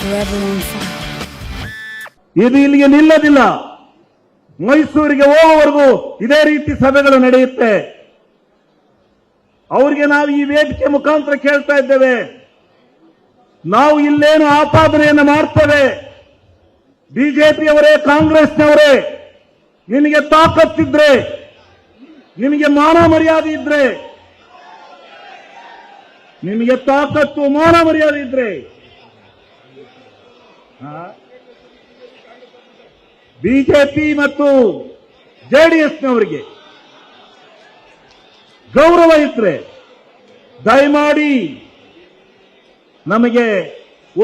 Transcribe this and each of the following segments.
forever on fire. ಇದು ಇಲ್ಲಿಗೆ ನಿಲ್ಲದಿಲ್ಲ. ಮೈಸೂರಿಗೆ ಹೋಗುವವರೆಗೂ ಇದೇ ರೀತಿ ಸಭೆಗಳು ನಡೆಯುತ್ತೆ. ಅವರಿಗೆ ನಾವು ಈ ವೇದಿಕೆ ಮುಖಾಂತರ ಕೇಳ್ತಾ ಇದ್ದೇವೆ, ನಾವು ಇಲ್ಲೇನು ಆಪಾದನೆಯನ್ನು ಮಾಡ್ತೇವೆ. ಬಿಜೆಪಿಯವರೇ, ಕಾಂಗ್ರೆಸ್ನವರೇ, ನಿನಗೆ ತಾಕತ್ತಿದ್ರೆ, ನಿಮಗೆ ಮಾನ ಮರ್ಯಾದೆ ಇದ್ರೆ, ನಿಮಗೆ ತಾಕತ್ತು ಮಾನ ಮರ್ಯಾದೆ ಇದ್ರೆ ಬಿಜೆಪಿ ಮತ್ತು ಜೆಡಿಎಸ್ನವರಿಗೆ ಗೌರವ ಇದ್ರೆ ದಯಮಾಡಿ ನಮಗೆ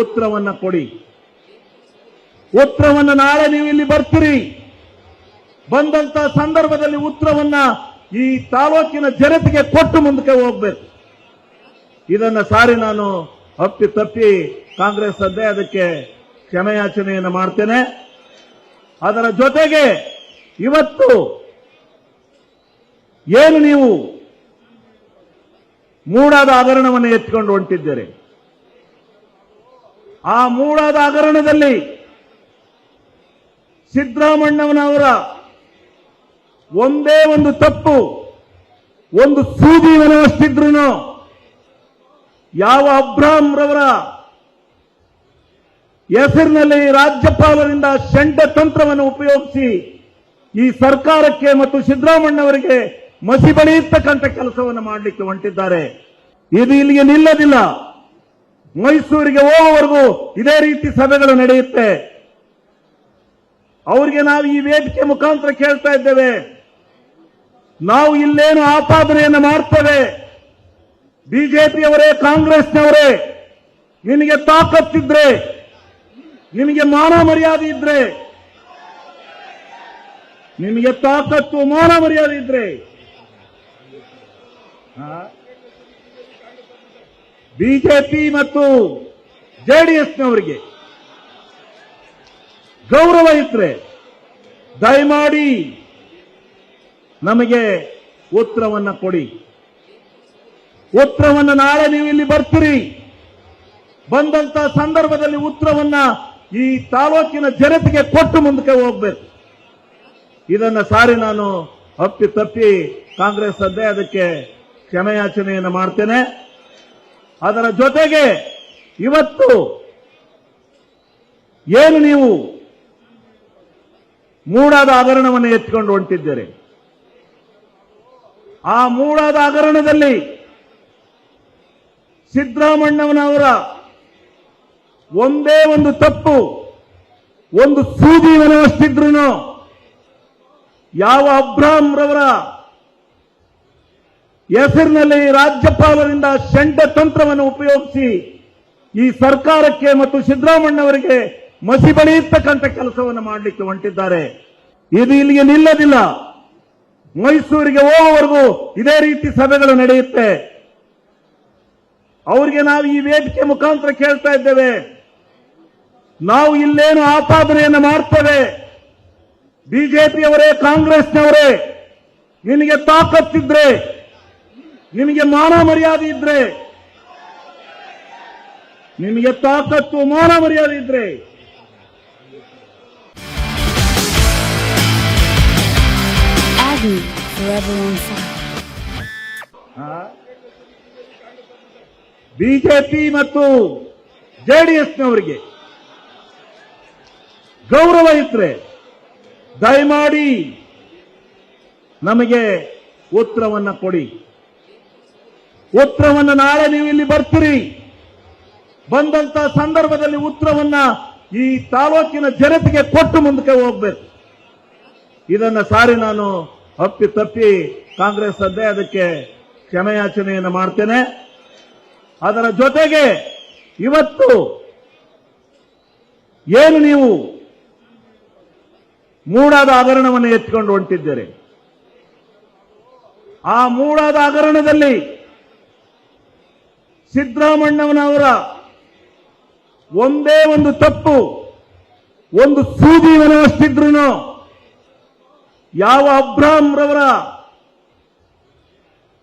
ಉತ್ತರವನ್ನ ಕೊಡಿ. ಉತ್ತರವನ್ನ ನಾಳೆ ನೀವು ಇಲ್ಲಿ ಬರ್ತೀರಿ. ಬಂದಂತ ಸಂದರ್ಭದಲ್ಲಿ ಉತ್ತರವನ್ನ ಈ ತಾಲೂಕಿನ ಜನತೆಗೆ ಕೊಟ್ಟು ಮುಂದಕ್ಕೆ ಹೋಗ್ಬೇಕು. ಇದನ್ನ ಸಾರಿ ನಾನು ಅಪ್ಪಿ ತಪ್ಪಿ ಕಾಂಗ್ರೆಸ್ ಅದ್ದೇ ಅದಕ್ಕೆ ಕ್ಷಮೆಯಾಚನೆಯನ್ನು ಮಾಡ್ತೇನೆ. ಅದರ ಜೊತೆಗೆ ಇವತ್ತು ಏನು ನೀವು ಮೂಡಾದ ಹಗರಣವನ್ನು ಎತ್ಕೊಂಡು ಹೊಂಟಿದ್ದೀರಿ, ಆ ಮೂಡಾದ ಹಗರಣದಲ್ಲಿ ಸಿದ್ದರಾಮಣ್ಣವರ ಒಂದೇ ಒಂದು ತಪ್ಪು, ಒಂದು ಸೂಜಿ ವನವಷ್ಟಿದ್ರು ಯಾವ ಅಬ್ರಾಹಂ ರವರ ಹೆಸರಿನಲ್ಲಿ ರಾಜ್ಯಪಾಲರಿಂದ ಷಡ್ಯತಂತ್ರವನ್ನು ಉಪಯೋಗಿಸಿ ಈ ಸರ್ಕಾರಕ್ಕೆ ಮತ್ತು ಸಿದ್ದರಾಮಣ್ಣವರಿಗೆ ಮಸಿ ಬಳಿಯತಕ್ಕಂಥ ಕೆಲಸವನ್ನು ಮಾಡಲಿಕ್ಕೆ ಹೊಂಟಿದ್ದಾರೆ. ಇದು ಇಲ್ಲಿಗೆ ನಿಲ್ಲದಿಲ್ಲ. ಮೈಸೂರಿಗೆ ಹೋಗುವವರೆಗೂ ಇದೇ ರೀತಿ ಸಭೆಗಳು ನಡೆಯುತ್ತೆ. ಅವರಿಗೆ ನಾವು ಈ ವೇದಿಕೆ ಮುಖಾಂತರ ಕೇಳ್ತಾ ಇದ್ದೇವೆ, ನಾವು ಇಲ್ಲೇನು ಆಪಾದನೆಯನ್ನು ಮಾಡ್ತೇವೆ. ಬಿಜೆಪಿಯವರೇ, ಕಾಂಗ್ರೆಸ್ನವರೇ, ನಿನಗೆ ತಾಕತ್ತಿದ್ರೆ, ನಿಮಗೆ ಮಾನ ಮರ್ಯಾದೆ ಇದ್ರೆ, ನಿಮಗೆ ತಾಕತ್ತು ಮಾನ ಮರ್ಯಾದೆ ಇದ್ರೆ ಬಿಜೆಪಿ ಮತ್ತು ಜೆಡಿಎಸ್ನವರಿಗೆ ಗೌರವ ಇದ್ರೆ ದಯಮಾಡಿ ನಮಗೆ ಉತ್ತರವನ್ನ ಕೊಡಿ. ಉತ್ತರವನ್ನ ನಾಳೆ ನೀವು ಇಲ್ಲಿ ಬರ್ತೀರಿ. ಬಂದಂತ ಸಂದರ್ಭದಲ್ಲಿ ಉತ್ತರವನ್ನ ಈ ತಾಲೂಕಿನ ಜನತೆಗೆ ಕೊಟ್ಟು ಮುಂದಕ್ಕೆ ಹೋಗ್ಬೇಕು. ಇದನ್ನ ಸಾರಿ ನಾನು ಅಪ್ಪಿ ತಪ್ಪಿ ಕಾಂಗ್ರೆಸ್ ಅದ್ದೇ ಅದಕ್ಕೆ ಕ್ಷಮೆಯಾಚನೆಯನ್ನು ಮಾಡ್ತೇನೆ. ಅದರ ಜೊತೆಗೆ ಇವತ್ತು ಏನು ನೀವು ಮೂಡಾದ ಹಗರಣವನ್ನು ಎತ್ಕೊಂಡು ಹೊಂಟಿದ್ದೀರಿ, ಆ ಮೂಡಾದ ಹಗರಣದಲ್ಲಿ ಸಿದ್ದರಾಮಣ್ಣವರ ಒಂದೇ ಒಂದು ತಪ್ಪು, ಒಂದು ಸೂಜಿ ವನವಷ್ಟಿದ್ರು ಯಾವ ಅಬ್ರಾಹಂ ರವರ ಹೆಸರಿನಲ್ಲಿ ರಾಜ್ಯಪಾಲರಿಂದ ಷಡ್ಯತಂತ್ರವನ್ನು ಉಪಯೋಗಿಸಿ ಈ ಸರ್ಕಾರಕ್ಕೆ ಮತ್ತು ಸಿದ್ದರಾಮಣ್ಣವರಿಗೆ ಮಸಿ ಬಳಿಯತಕ್ಕಂಥ ಕೆಲಸವನ್ನು ಮಾಡಲಿಕ್ಕೆ ಹೊಂಟಿದ್ದಾರೆ. ಇದು ಇಲ್ಲಿಗೆ ನಿಲ್ಲದಿಲ್ಲ. ಮೈಸೂರಿಗೆ ಹೋಗುವವರೆಗೂ ಇದೇ ರೀತಿ ಸಭೆಗಳು ನಡೆಯುತ್ತೆ. ಅವರಿಗೆ ನಾವು ಈ ವೇದಿಕೆ ಮುಖಾಂತರ ಕೇಳ್ತಾ ಇದ್ದೇವೆ, ನಾವು ಇಲ್ಲೇನು ಆಪಾದನೆಯನ್ನು ಮಾಡ್ತೇವೆ. ಬಿಜೆಪಿಯವರೇ, ಕಾಂಗ್ರೆಸ್ನವರೇ, ನಿನಗೆ ತಾಕತ್ತಿದ್ರೆ, ನಿಮಗೆ ಮಾನ ಮರ್ಯಾದೆ ಇದ್ರೆ, ನಿಮಗೆ ತಾಕತ್ತು ಮಾನ ಮರ್ಯಾದೆ ಇದ್ರೆ Agony forever on fire. BJP ಮತ್ತು ಜೆಡಿಎಸ್ನವರಿಗೆ ಗೌರವ ಇದ್ರೆ ದಯಮಾಡಿ ನಮಗೆ ಉತ್ತರವನ್ನ ಕೊಡಿ. ಉತ್ತರವನ್ನ ನಾಳೆ ನೀವು ಇಲ್ಲಿ ಬರ್ತೀರಿ. ಬಂದಂತ ಸಂದರ್ಭದಲ್ಲಿ ಉತ್ತರವನ್ನ ಈ ತಾಲೂಕಿನ ಜನತೆಗೆ ಕೊಟ್ಟು ಮುಂದಕ್ಕೆ ಹೋಗ್ಬೇಕು. ಇದನ್ನ ಸಾರಿ ನಾನು ಅಪ್ಪಿ ತಪ್ಪಿ ಕಾಂಗ್ರೆಸ್ ಅದ್ದೇ ಅದಕ್ಕೆ ಕ್ಷಮೆಯಾಚನೆಯನ್ನು ಮಾಡ್ತೇನೆ. ಅದರ ಜೊತೆಗೆ ಇವತ್ತು ಏನು ನೀವು ಮೂಡಾದ ಹಗರಣವನ್ನು ಎತ್ಕೊಂಡು ಹೊಂಟಿದ್ದೀರಿ, ಆ ಮೂಡಾದ ಹಗರಣದಲ್ಲಿ ಸಿದ್ದರಾಮಣ್ಣವರ ಒಂದೇ ಒಂದು ತಪ್ಪು, ಒಂದು ಸೂಜಿ ವನವಷ್ಟಿದ್ರು ಯಾವ ಅಬ್ರಾಹಂ ರವರ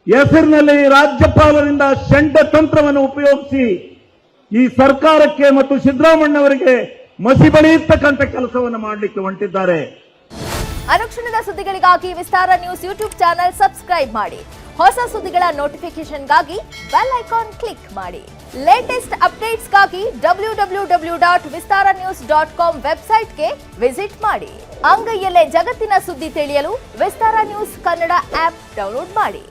ಹೆಸರಿನಲ್ಲಿ ರಾಜ್ಯಪಾಲರಿಂದ ಷಡ್ಯತಂತ್ರವನ್ನು ಉಪಯೋಗಿಸಿ ಈ ಸರ್ಕಾರಕ್ಕೆ ಮತ್ತು ಸಿದ್ದರಾಮಣ್ಣವರಿಗೆ ಮಸಿ ಬಳಿಯತಕ್ಕಂಥ ಕೆಲಸವನ್ನು ಮಾಡಲಿಕ್ಕೆ ಹೊಂಟಿದ್ದಾರೆ. ಅನುಕ್ಷಣದ ಸುದ್ದಿಗಳಿಗಾಗಿ ವಿಸ್ತಾರ ನ್ಯೂಸ್ ಯೂಟ್ಯೂಬ್ ಚಾನೆಲ್ ಸಬ್ಸ್ಕ್ರೈಬ್ ಮಾಡಿ. ಹೊಸ ಸುದ್ದಿಗಳ ನೋಟಿಫಿಕೇಶನ್ಗಾಗಿ ಬೆಲ್ ಐಕಾನ್ ಕ್ಲಿಕ್ ಮಾಡಿ. ಲೇಟೆಸ್ಟ್ ಅಪ್ಡೇಟ್ಸ್ಗಾಗಿ www.vistaranews.com ವೆಬ್ಸೈಟ್ಗೆ ವಿಸಿಟ್ ಮಾಡಿ. ಅಂಗೈಯಲ್ಲೇ ಜಗತ್ತಿನ ಸುದ್ದಿ ತಿಳಿಯಲು ವಿಸ್ತಾರ ನ್ಯೂಸ್ ಕನ್ನಡ ಆಪ್ ಡೌನ್ಲೋಡ್ ಮಾಡಿ.